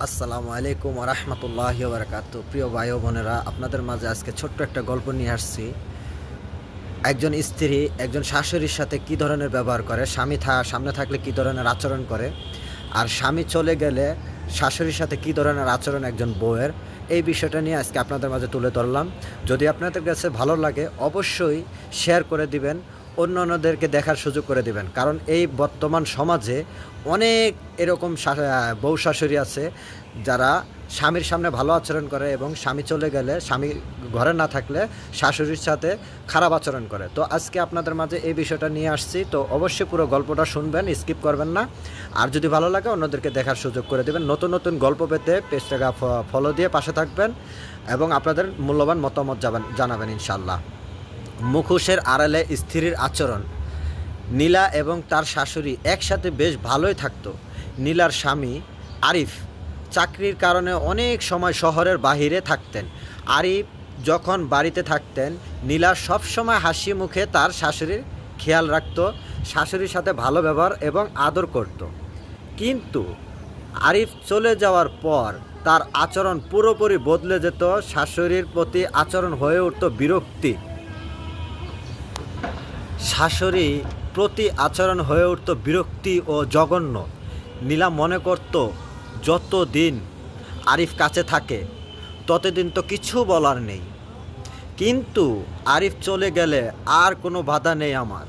আসসালামু আলাইকুম ওয়া রাহমাতুল্লাহি ওয়া বারাকাতুহু। প্রিয় ভাই ও বোনেরা, আপনাদের মাঝে আজকে ছোট্ট একটা গল্প নিয়ে আসছি। একজন স্ত্রী একজন শাশুড়ির সাথে কী ধরনের ব্যবহার করে, স্বামী সামনে থাকলে কী ধরনের আচরণ করে, আর স্বামী চলে গেলে শাশুড়ির সাথে কী ধরনের আচরণ একজন বউয়ের, এই বিষয়টা নিয়ে আজকে আপনাদের মাঝে তুলে ধরলাম। যদি আপনাদের কাছে ভালো লাগে অবশ্যই শেয়ার করে দিবেন, অন্যান্যদেরকে দেখার সুযোগ করে দিবেন। কারণ এই বর্তমান সমাজে অনেক এরকম বউ শাশুড়ি আছে যারা স্বামীর সামনে ভালো আচরণ করে এবং স্বামী চলে গেলে, স্বামী ঘরে না থাকলে শাশুড়ির সাথে খারাপ আচরণ করে। তো আজকে আপনাদের মাঝে এই বিষয়টা নিয়ে আসছি। তো অবশ্যই পুরো গল্পটা শুনবেন, স্কিপ করবেন না। আর যদি ভালো লাগে অন্যদেরকে দেখার সুযোগ করে দেবেন। নতুন নতুন গল্প পেতে পেজটাকে ফলো দিয়ে পাশে থাকবেন এবং আপনাদের মূল্যবান মতামত জানাবেন ইনশাল্লাহ। মুখোশের আড়ালে স্ত্রীর আচরণ। নীলা এবং তার শাশুড়ি একসাথে বেশ ভালোই থাকতো। নীলার স্বামী আরিফ চাকরির কারণে অনেক সময় শহরের বাহিরে থাকতেন। আরিফ যখন বাড়িতে থাকতেন, নীলা সবসময় হাসি মুখে তার শাশুড়ির খেয়াল রাখত, শাশুড়ির সাথে ভালো ব্যবহার এবং আদর করত। কিন্তু আরিফ চলে যাওয়ার পর তার আচরণ পুরোপুরি বদলে যেত। শাশুড়ির প্রতি আচরণ হয়ে উঠত বিরক্তি। শাশুড়ি প্রতি আচরণ হয়ে উঠত বিরক্তি ও জঘন্য। নীলা মনে করত, যতদিন আরিফ কাছে থাকে ততদিন তো কিছু বলার নেই, কিন্তু আরিফ চলে গেলে আর কোনো বাধা নেই আমার।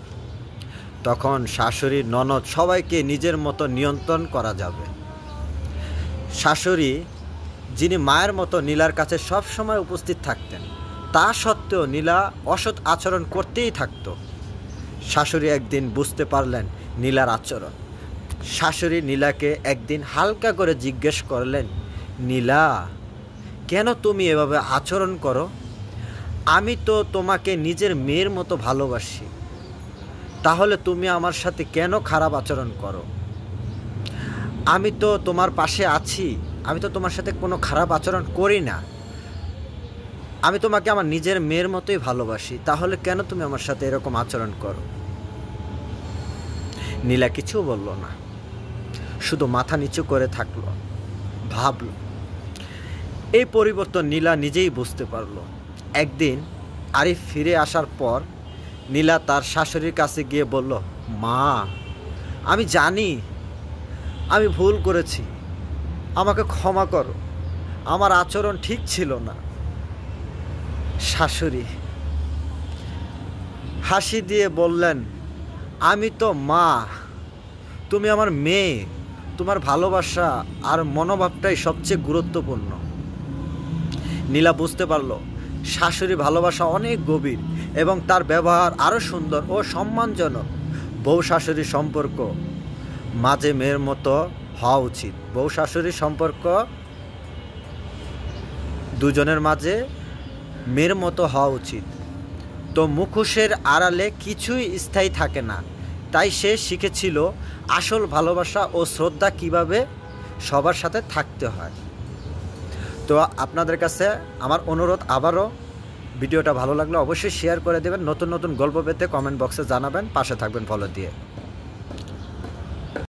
তখন শাশুড়ি, ননদ সবাইকে নিজের মতো নিয়ন্ত্রণ করা যাবে। শাশুড়ি, যিনি মায়ের মতো নীলার কাছে সব সময় উপস্থিত থাকতেন, তা সত্ত্বেও নীলা অসৎ আচরণ করতেই থাকত। শাশুড়ি একদিন বুঝতে পারলেন নীলার আচরণ। শাশুড়ি নীলাকে একদিন হালকা করে জিজ্ঞেস করলেন, নীলা, কেন তুমি এভাবে আচরণ করো? আমি তো তোমাকে নিজের মেয়ের মতো ভালোবাসি, তাহলে তুমি আমার সাথে কেন খারাপ আচরণ করো? আমি তো তোমার পাশে আছি, আমি তো তোমার সাথে কোনো খারাপ আচরণ করি না, আমি তোমাকে আমার নিজের মেয়ের মতোই ভালোবাসি, তাহলে কেন তুমি আমার সাথে এরকম আচরণ করো? নীলা কিছু বলল না, শুধু মাথা নিচু করে থাকলো, ভাবল। এই পরিবর্তন নীলা নিজেই বুঝতে পারল। একদিন আরিফ ফিরে আসার পর নীলা তার শাশুড়ির কাছে গিয়ে বলল, মা, আমি জানি আমি ভুল করেছি, আমাকে ক্ষমা করো, আমার আচরণ ঠিক ছিল না। শাশুড়ি হাসি দিয়ে বললেন, আমি তো মা, তুমি আমার মেয়ে, তোমার ভালোবাসা আর মনোভাবটাই সবচেয়ে গুরুত্বপূর্ণ। নীলা বুঝতে পারল শাশুড়ি ভালোবাসা অনেক গভীর এবং তার ব্যবহার আরও সুন্দর ও সম্মানজনক। বউ শাশুড়ির সম্পর্ক মাঝে মেয়ের মতো হওয়া উচিত। বউ শাশুড়ির সম্পর্ক দুজনের মাঝে মেয়ের মতো হওয়া উচিত। তো মুখোশের আড়ালে কিছুই স্থায়ী থাকে না, তাই সে শিখেছিল আসল ভালোবাসা ও শ্রদ্ধা কিভাবে সবার সাথে থাকতে হয়। তো আপনাদের কাছে আমার অনুরোধ, আবারও ভিডিওটা ভালো লাগলে অবশ্যই শেয়ার করে দেবেন। নতুন নতুন গল্প পেতে কমেন্ট বক্সে জানাবেন, পাশে থাকবেন ফলো দিয়ে।